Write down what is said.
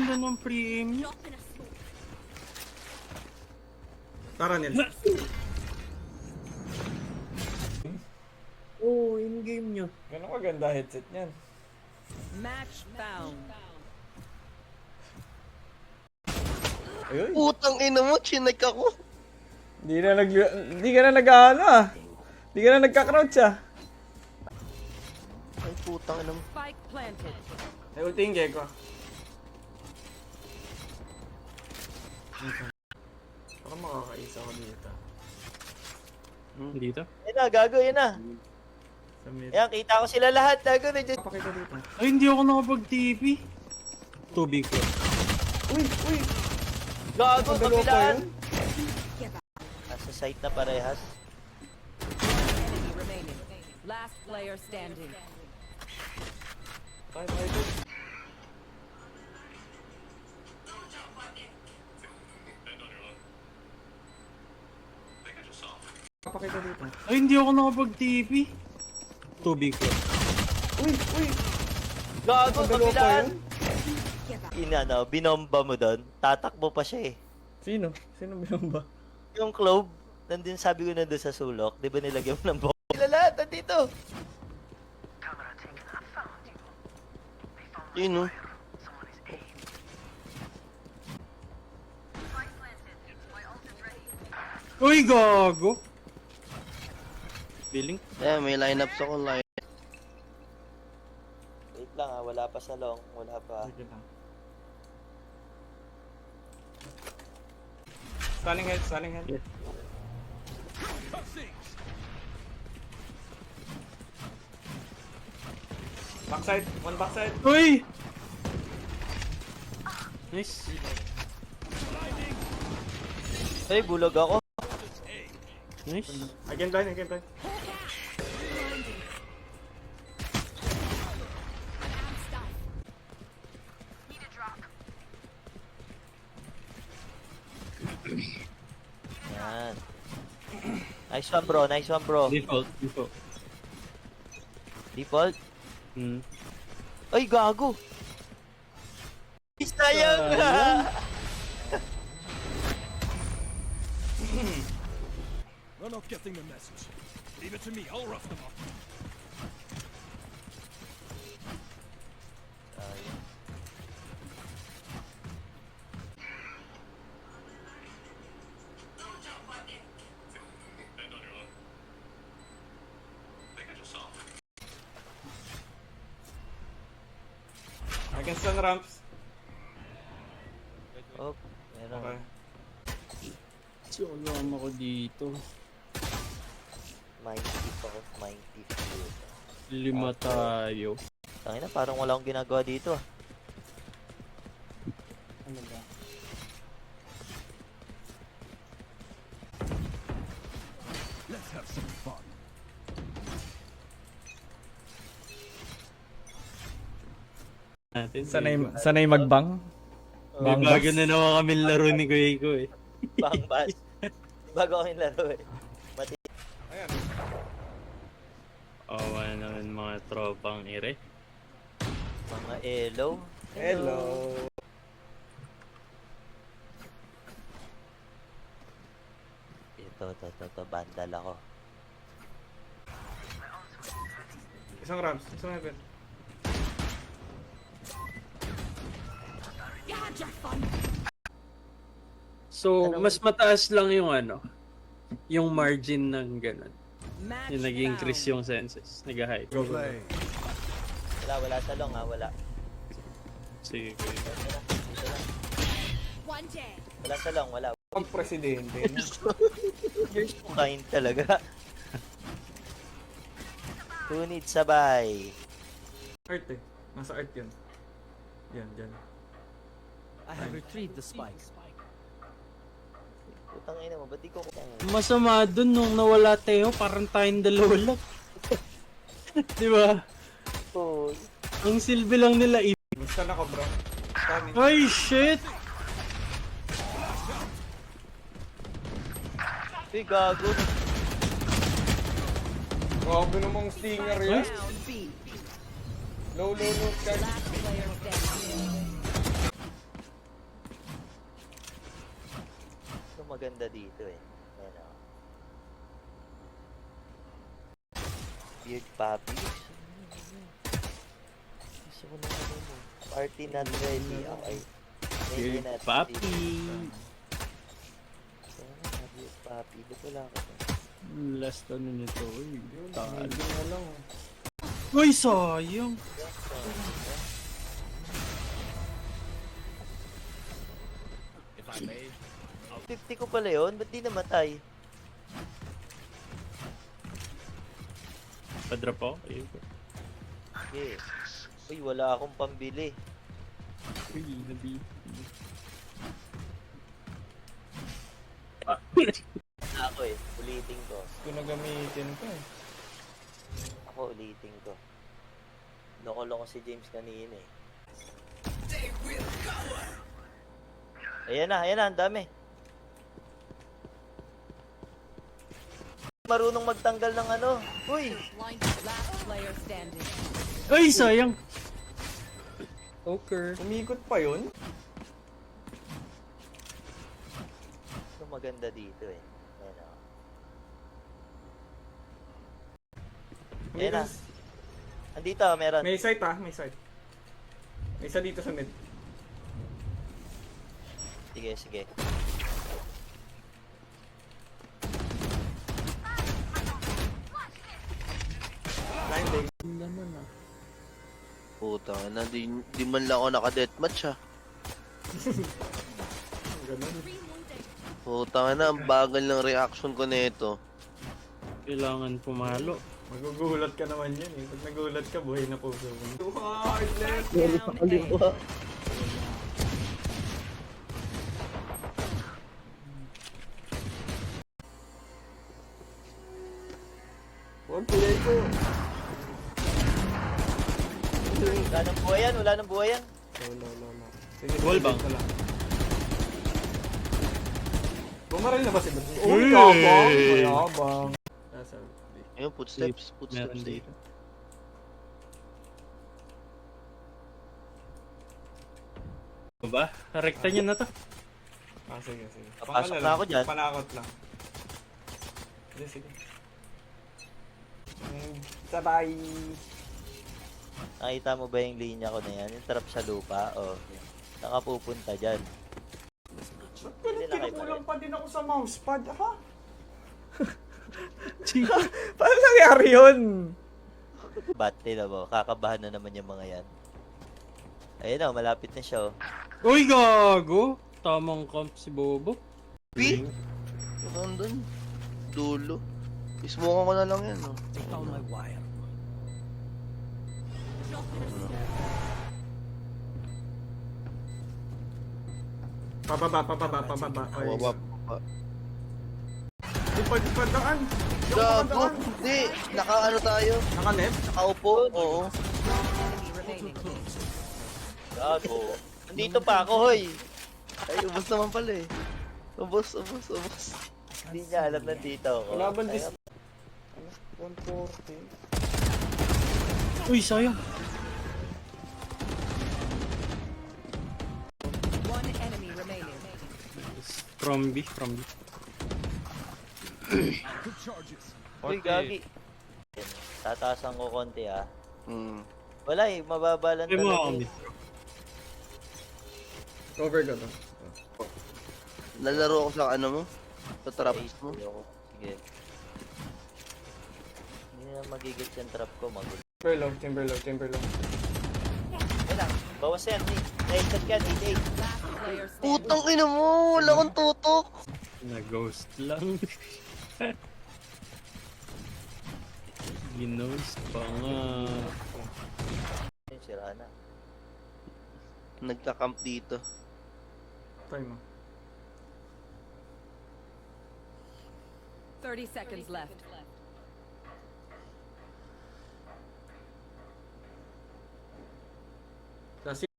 ganda ng pre-aim niya. Tara nila. Oo, in-game niya. Ganun maganda headset niyan. Match found. Ayun. Putang ina mo, chinek ako. Hindi ka na nag-ano ah. Hindi ka na nagka-crouch ah. Ay, putang ina mo. Spike planted. Ay, ulting Gecko. Baka makakaisa ko dito. Dito? Yan na, gago, yan na. Sa mid. Yan, kita ko sila lahat. Gago, nandiyan. Papakita dito. Ay, hindi ako nakapag-TP. Tubig ko. Uy! Uy! Gago, Ang dalawa pa kabilaan. yun? Nasa site na parehas. Enemy remaining. Last player standing. Tayo, tayo, tayo. Papakita dito. Ay, hindi ako nakapag-TP. Tubig ko. Uy! Uy! Gago, Ang dalawa pa kabilaan. yun? Inano, binomba mo doon. Tatakbo pa siya eh. Sino? Sino binamba? Yung clove, nandun sabi ko nandun sa sulok. Di ba nilagyan mo ng bomba? Sila lahat, nandito. Yun oh. Uy, gago! Feeling? Eh, may lineups ako line. Wait lang ah, wala pa sa long. Wala pa. Sige lang. Stunning head, stunning head. Yeah. Backside, one backside. Uy! Nice. Ay, bulog ako. Nice. I can blind, I can blind. Yan. Nice one bro, nice one bro. Default, default. Default. Hmm. Ay, gago. Sayang na. They're not getting the message. Leave it to me, I'll rough them up. I can stun ramps. Oh, meron. Okay. Solo ako dito. Mind tip ako, mind tip. 5 tayo. Tangina, parang wala akong ginagawa dito ah. Ano ba? Let's have some fun. Natin. Sanay magbang? May bago na naman kami laro ni Kuya Iko eh. Bang bas. Bago ako yung laro eh. Mati. Ayan. Awa naman mga tropang ire. Mga elo. Hello. Ito, bandal ako. Isang ramps, isang heaven. So, mas mataas lang yung ano, yung margin ng ganun. Match Yung nag-increase found. yung senses. Nag-hide. Play. Wala sa long ha, wala. Sige, Kuya. Wala sa long, wala. Ang presidente. You're so kind talaga. Who needs sabay? Art eh. Nasa art yun. Yan, dyan. I have retrieved the spike. Putang ina mo, ba't di ko kutang? Masama dun nung nawala Teo, parang tayong dalawa lang. Di ba? Oh, Ang silbi lang nila Stun ako bro. Stunning. Ay, shit! Uy, gago. Grabe namang stinger yan. Round B. Low, low, low. Guys. Last player standing. maganda dito eh. Ayan o. Beard puppy. Gusto ko na ano mo. Party not ready. Okay. Beard natin Papi. dito. Beard puppy. Ba't wala ka ba? Last ano nito. Uy, talo. Hindi na lang. Uy, sayang. 50 ko pala yun? Ba't di namatay? Padrop ako. Ayun. Okay. Uy, wala akong pambili. Uy, nabi. Ako eh. Ulitin ko. Ito na gamitin ko eh. Ako ulitin ko. Loko-loko si James kanina eh. Ayan na, ang dami. Marunong magtanggal ng ano. Uy! Last player standing. Ay, sayang. Okay. Umikot pa yun? Ito maganda dito eh. Ayan o. Ayan na. Andito, meron. May site ah, may site. May isa dito sa mid. Sige, sige. Line day. Puta na, di man lang ako naka-deathmatch ah. Ganun. Puta na, ang bagal ng reaction ko nito. Kailangan pumalo. Magugulat ka naman yan eh. Pag nagulat ka, buhay na puso mo. Down A. Huwag piliin ko. Wala nang buhay yan, wala nang buhay yan. Lolo. Sige, Wall bang? ko lang. Bumaril na ba si Bruce? Uy! Uy, yabang! Mayabang. Nasa Ayun, footsteps Meron dito. dito. Ano ba? Rekta niya na to. Ah, sige. Papasok Pangala na ako lang. dyan. Panakot lang. Sige. Sabay. Nakita mo ba yung linya ko na yan? Yung trap sa lupa? O, nakapupunta dyan. Hindi na kayo Kinukulang pa din ako sa mousepad, ha? Sige. Paano nangyari yun? Bate na mo, kakabahan na naman yung mga yan. Ayun na, malapit na siya oh. Uy, gago. Tamang comp si Bobo. P? Saan dun? Dulo. Ismokan ko na lang yan, oh. Pababa. Pababa pa. Padaan. Gago! Hindi! Naka-ano tayo? Naka-left. Nakaupo? Oo. Enemy remaining. Gago. Nandito pa ako, hoy. Ay, ubos naman pala eh. Ubos. Hindi niya alam nandito ako. Laban Ay, dis... 140. Uy, sayang. One enemy remaining. From B. Good charges. Uy, gagi. Tataasan ko konti ah. Hmm. Wala eh, mababa lang Ay, mga talaga kami. eh. Cover ka to. Lalaro ako sa ano mo? Sa traps mo? Ayoko. Sige. Hindi na magigit yung trap ko, magulo. Timberlow. Ayun lang, bawas yan. Headshot ka, 88. Last player standing. Putang ina mo! Wala akong tutok! Na-ghost lang. Ginost pa nga. Yun, sira na. Nagka-camp dito. Try mo. 30 seconds left. Kasi